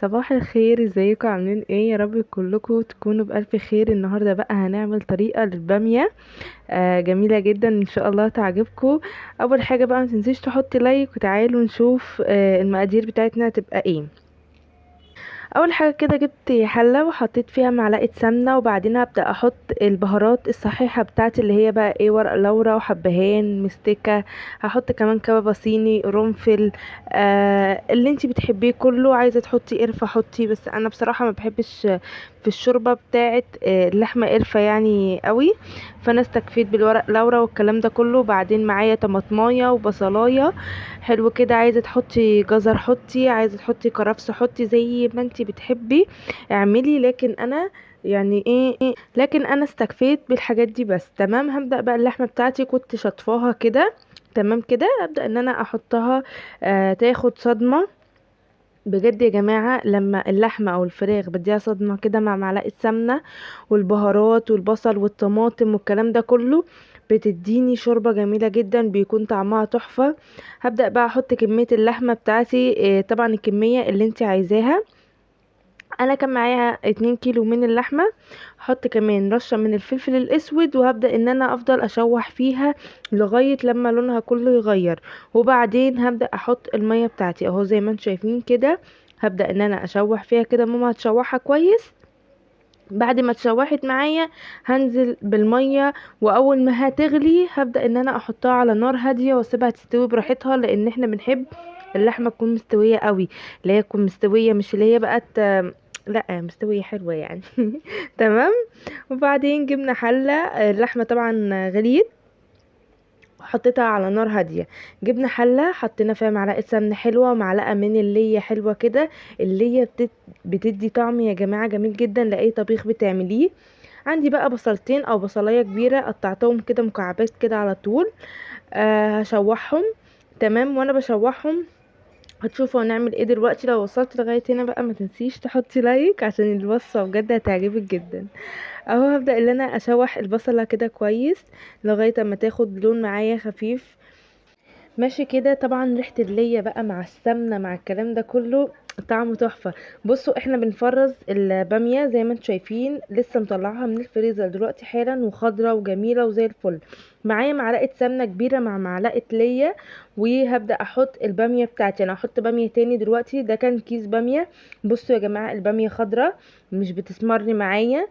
صباح الخير، ازيكم؟ عاملين ايه؟ يا رب كلكم تكونوا بألف خير. النهارده بقى هنعمل طريقة للبامية جميلة جدا، ان شاء الله تعجبكم. اول حاجة بقى ما تنسيش تحطي لايك، وتعالوا نشوف المقادير بتاعتنا تبقى ايه. اول حاجه كده جبت حله وحطيت فيها معلقه سمنه، وبعدين هبدا احط البهارات الصحيحه بتاعتي اللي هي بقى ايه: ورق لورا وحبهان مستكه. هحط كمان كبابه صيني، قرنفل، اللي انتي بتحبيه كله. عايزه تحطي قرفه حطي، بس انا بصراحه ما بحبش في الشوربه بتاعه اللحمه قرفه يعني قوي، فانا استكفيت بالورق لورا والكلام ده كله. بعدين معايا طماطمايه وبصلايه. حلو كده. عايزه تحطي جزر حطي، عايزه تحطي كرفس حطي، زي ما انتي بتحبي اعملي. لكن انا يعني لكن انا استكفيت بالحاجات دي بس. تمام. هبدأ بقى اللحمة بتاعتي كنت شطفاها كده. تمام كده. ابدأ ان انا احطها تاخد صدمة. بجد يا جماعة، لما اللحمة او الفراخ بديها صدمة كده مع معلقة سمنة والبهارات والبصل والطماطم والكلام ده كله، بتديني شوربة جميلة جدا، بيكون طعمها تحفة. هبدأ بقى احط كمية اللحمة بتاعتي، طبعا الكمية اللي انت عايزاها. انا كان معايا 2 كيلو من اللحمة. احط كمان رشة من الفلفل الاسود، وهبدأ ان انا افضل اشوح فيها لغاية لما لونها كله يغير. وبعدين هبدأ احط المية بتاعتي اهو زي ما انتم شايفين كده. هبدأ ان انا اشوح فيها كده. ماما هتشوحها كويس. بعد ما اتشوحت معايا هنزل بالمية، واول ما هتغلي هبدأ ان انا احطها على نار هادية واسيبها تستوي براحتها، لان احنا بنحب اللحمة تكون مستوية قوي. اللي هي تكون مستوية، مش اللي هي بقت لا، مستوية حلوة يعني. تمام. وبعدين جبنا حلة، اللحمة طبعا غليت، حطيتها على نار هادية. جبنا حلة حطينا فيها معلقة سمنة حلوة ومعلقة من اللي حلوة كده. اللي بتدي طعم يا جماعة جميل جدا لأي طبيخ بتعمليه. عندي بقى بصلتين او بصلايه كبيره قطعتهم كده مكعبات كده على طول. هشوحهم. تمام. وانا بشوحهم هتشوفوا هنعمل ايه دلوقتي. لو وصلت لغايه هنا بقى ما تنسيش تحطي لايك، عشان الوصفه بجد هتعجبك جدا. اهو هبدا ان انا اشوح البصله كده كويس لغايه اما تاخد لون معايا خفيف. ماشي كده. طبعا ريحة اللية بقى مع السمنة مع الكلام ده كله طعمه تحفة. بصوا احنا بنفرز البامية زي ما انتم شايفين، لسه مطلعها من الفريزر دلوقتي حالا، وخضرة وجميلة وزي الفل. معايا معلقة سمنة كبيرة مع معلقة لية. وهبدأ احط البامية بتاعتي. انا هحط بامية تاني دلوقتي، ده كان كيس بامية. بصوا يا جماعة البامية خضرة، مش بتسمرني معايا.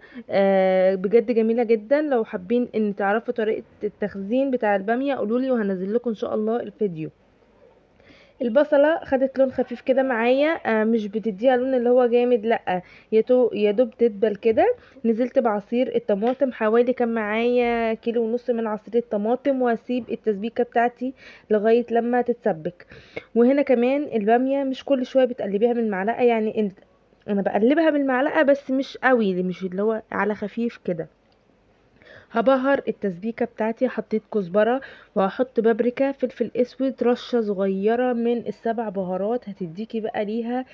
بجد جميلة جدا. لو حابين ان تعرفوا طريقة التخزين بتاع البامية قولولي، وهنزل لكم ان شاء الله الفيديو. البصلة خدت لون خفيف كده معايا، مش بتديها لون اللي هو جامد، لا. يا دوب تدبل كده. نزلت بعصير الطماطم، حوالي كان معايا كيلو ونص من عصير الطماطم، وهسيب التسبيكة بتاعتي لغاية لما تتسبك. وهنا كمان البامية مش كل شوية بتقلبيها بالمعلقة، يعني انا بقلبها بالمعلقة بس مش قوي، مش اللي هو على خفيف كده. هبهر التسبيكة بتاعتي. حطيت كزبرة، وهحط بابريكا، فلفل اسود، رشة صغيرة من السبع بهارات، هتديكي بقى ليها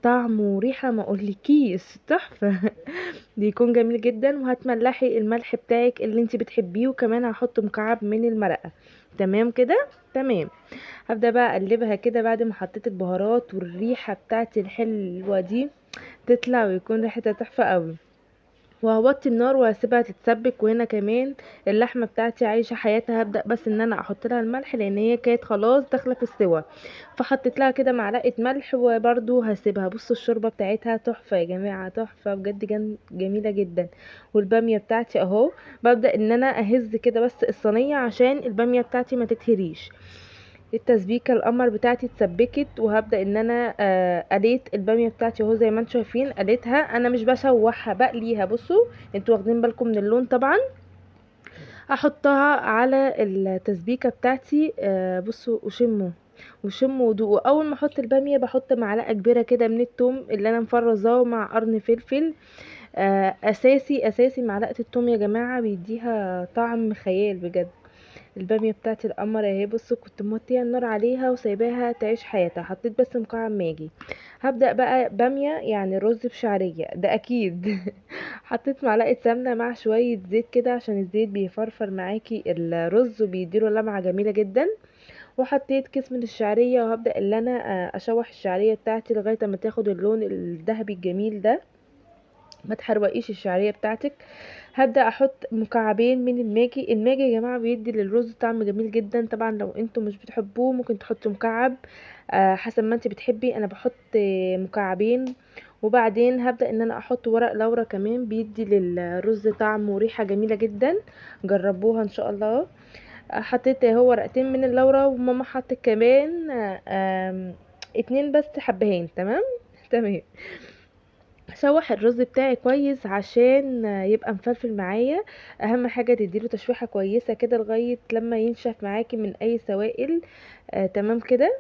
طعم وريحة ما اقولكيش تحفة. بيكون جميل جدا. وهتملحي الملح بتاعك اللي انت بتحبيه، وكمان هحط مكعب من المرقة. تمام كده. تمام. هبدأ بقى اقلبها كده بعد ما حطيت البهارات والريحة بتاعتي الحلوة دي تطلع، ويكون ريحتها تحفة قوي. وهوطي النار وهسيبها تتسبك. وهنا كمان اللحمه بتاعتي عايشه حياتها. هبدا بس ان انا احط لها الملح، لان هي كانت خلاص داخله في السوا، فحطيت لها كده معلقه ملح. وبرده هسيبها. بصوا الشوربه بتاعتها تحفه يا جماعه، تحفه بجد، جميله جدا. والباميه بتاعتي اهو. ببدا ان انا اهز كده بس الصينيه عشان الباميه بتاعتي ما تتهريش. التسبيكه القمر بتاعتي اتسبكت، وهبدا ان انا قليت الباميه بتاعتي اهو زي ما انتم شايفين. قليتها، انا مش بشوحها، بقليها. بصوا انتوا واخدين بالكم من اللون طبعا. احطها على التسبيكه بتاعتي. بصوا وشموا ودوقوا. اول ما احط الباميه بحط معلقه كبيره كده من التوم اللي انا مفرزاه مع قرن فلفل. اساسي اساسي معلقه التوم يا جماعه، بيديها طعم خيال بجد. الباميه بتاعتي القمر اهي. بصوا كنت موطيه النار عليها وسايباها تعيش حياتها. حطيت بس مكعب ماجي. هبدا بقى باميه يعني رز بشعريه ده اكيد. حطيت معلقه سمنه مع شويه زيت كده، عشان الزيت بيفرفر معاكي الرز وبيديله لمعه جميله جدا. وحطيت كيس من الشعريه، وهبدا ان انا اشوح الشعريه بتاعتي لغايه ما تاخد اللون الذهبي الجميل ده. ما تحرقيش الشعريه بتاعتك. هبدا احط مكعبين من الماجي. الماجي يا جماعه بيدي للرز طعم جميل جدا. طبعا لو انتوا مش بتحبوه ممكن تحطوا مكعب، حسب ما انت بتحبي. انا بحط مكعبين. وبعدين هبدا ان انا احط ورق لورا كمان، بيدي للرز طعم وريحه جميله جدا. جربوها ان شاء الله. حطيت هو ورقتين من اللورا، وماما حطت كمان 2 بس حبهان. تمام. تمام. شوح الرز بتاعي كويس عشان يبقى مفلفل معايا. اهم حاجه تديله تشويحه كويسه كده لغايه لما ينشف معاكي من اي سوائل. تمام كده.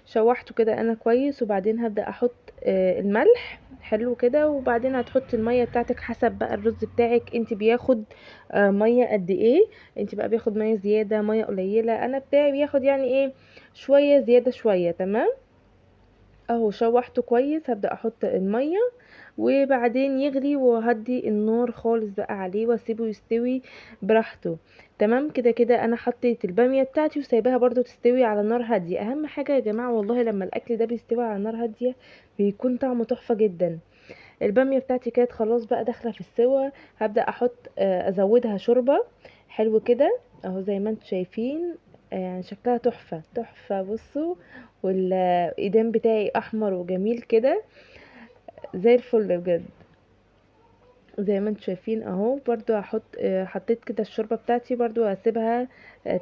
شوحته كده انا كويس، وبعدين هبدا احط الملح حلو كده، وبعدين هتحطي الميه بتاعتك حسب بقى الرز بتاعك انت بياخد ميه قد ايه. انت بقى بياخد ميه زياده ميه قليله، انا بتاعي بياخد يعني ايه، شويه زياده شويه. تمام. اهو شوحته كويس، هبدا احط الميه وبعدين يغلي، وهدي النار خالص بقى عليه واسيبه يستوي براحته. تمام كده. كده انا حطيت الباميه بتاعتي وسايباها برضو تستوي على نار هاديه. اهم حاجه يا جماعه والله لما الاكل ده بيستوي على نار هاديه بيكون طعمه تحفه جدا. الباميه بتاعتي كانت خلاص بقى داخله في السوا. هبدا احط ازودها شوربه. حلو كده اهو زي ما انتم شايفين. يعني شكلها تحفه تحفه. بصوا، والايدام بتاعي احمر وجميل كده زي الفل بجد. زي ما انتم شايفين اهو. برضو هحط حطيت كده الشوربه بتاعتي، برضو هسيبها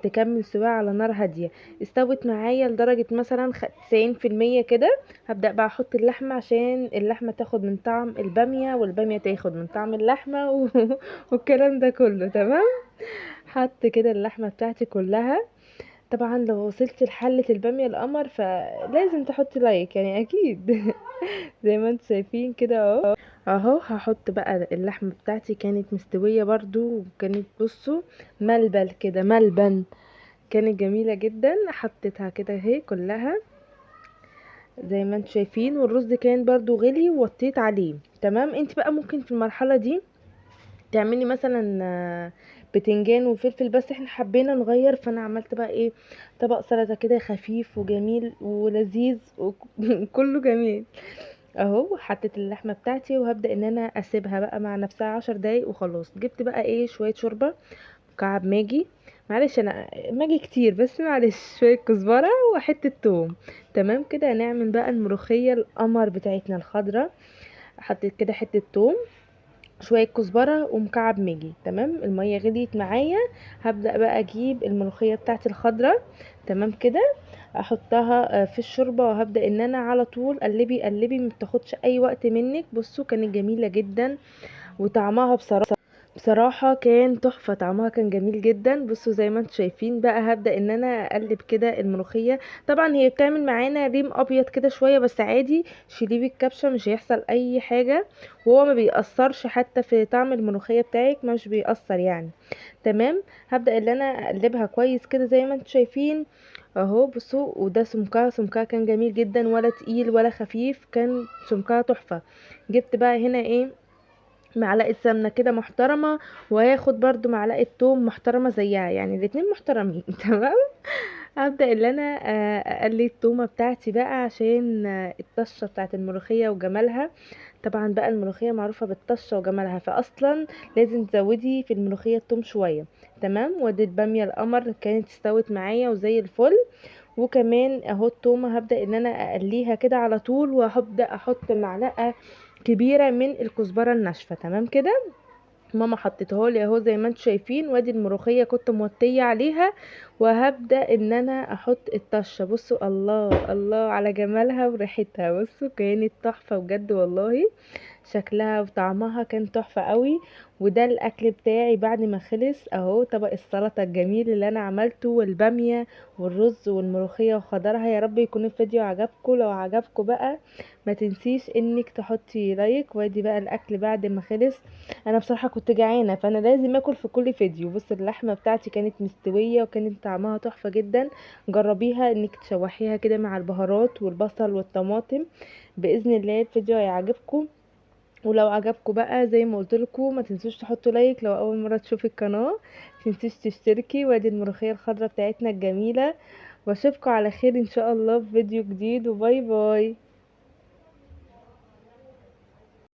تكمل سواها على نار هاديه. استوت معايا لدرجه مثلا 90% كده. هبدا بقى احط اللحمه عشان اللحمه تاخد من طعم الباميه، والباميه تاخد من طعم اللحمه والكلام ده كله. تمام. حط كده اللحمه بتاعتي كلها. طبعا لو وصلت لحلة البامية القمر فلازم تحطي لايك يعني اكيد. زي ما انتم شايفين كده اهو. اهو هحط بقى اللحمة بتاعتي، كانت مستوية برضو، وكانت بصوا ملبن كده ملبن. كانت جميلة جدا. حطيتها كده اهي كلها زي ما انتم شايفين. والرز كان برضو غلي ووطيت عليه. تمام. انت بقى ممكن في المرحلة دي تعملي مثلا بتنجان وفلفل، بس احنا حبينا نغير فانا عملت بقى ايه، طبق سلطة كده خفيف وجميل ولذيذ وكله جميل. اهو حطيت اللحمه بتاعتي، وهبدا ان انا اسيبها بقى مع نفسها 10 دقايق وخلاص. جبت بقى ايه شويه شوربه، مكعب ماجي. معلش انا ماجي كتير بس معلش، شويه كزبره وحته توم. تمام كده. هنعمل بقى الملوخيه القمر بتاعتنا الخضراء. حطيت كده حته توم، شويه كزبره ومكعب ماجي. تمام. الميه غليت معايا. هبدا بقى اجيب الملوخيه بتاعتي الخضراء. تمام كده. احطها في الشوربه، وهبدا ان انا على طول قلبي قلبي، ما بتاخدش اي وقت منك. بصوا كانت جميله جدا، وطعمها بصراحه كان تحفه. طعمها كان جميل جدا. بصوا زي ما انتم شايفين بقى. هبدا ان انا اقلب كده الملوخيه. طبعا هي بتعمل معانا ريم ابيض كده شويه، بس عادي شيليه بالكبشه مش هيحصل اي حاجه. وهو ما بيأثرش حتى في طعم الملوخيه بتاعك، مش بيأثر يعني. تمام. هبدأ ان انا اقلبها كويس كده زي ما انتم شايفين اهو. بصوا، وده سمكها كان جميل جدا، ولا تقيل ولا خفيف، كان سمكها تحفة. جبت بقى هنا ايه، معلقة سمنة كده محترمة، وهاخد برضو معلقة توم محترمة زيها، يعني الاتنين محترمين. تمام. هبدأ ان انا اقلي التومة بتاعتي بقى عشان الطشة بتاعت الملوخية وجمالها. طبعا بقى الملوخية معروفة بالطشة وجمالها، فاصلا لازم تزودي في الملوخية التوم شوية. تمام. وادي البامية القمر كانت استوت معايا وزي الفل. وكمان اهو التومة هبدأ ان انا اقليها كده على طول، وهبدأ احط معلقة كبيرة من الكزبرة الناشفة. تمام كده. ماما حطيتها لي اهو زي ما انتم شايفين. وادي الملوخيه كنت موطيه عليها، وهبدا ان انا احط الطشه. بصوا الله الله على جمالها وريحتها. بصوا كانت تحفه بجد والله. شكلها وطعمها كان تحفه قوي. وده الاكل بتاعي بعد ما خلص اهو. طبق السلطه الجميل اللي انا عملته، والباميه والرز والملوخيه وخضرها. يا رب يكون الفيديو عجبكم. لو عجبكم بقى ما تنسيش انك تحطي لايك. وادي بقى الاكل بعد ما خلص. انا بصراحه كنت جعانه فانا لازم اكل في كل فيديو. بص اللحمه بتاعتي كانت مستويه وكانت طعمها تحفه جدا. جربيها انك تشوحيها كده مع البهارات والبصل والطماطم. باذن الله الفيديو هيعجبكم. ولو عجبكم بقى زي ما قلت لكم ما تنسوش تحطوا لايك. لو اول مره تشوفي القناه تنسيش تشتركي. وادي الملوخيه الخضراء بتاعتنا الجميله. واشوفكم على خير ان شاء الله في فيديو جديد، وباي باي.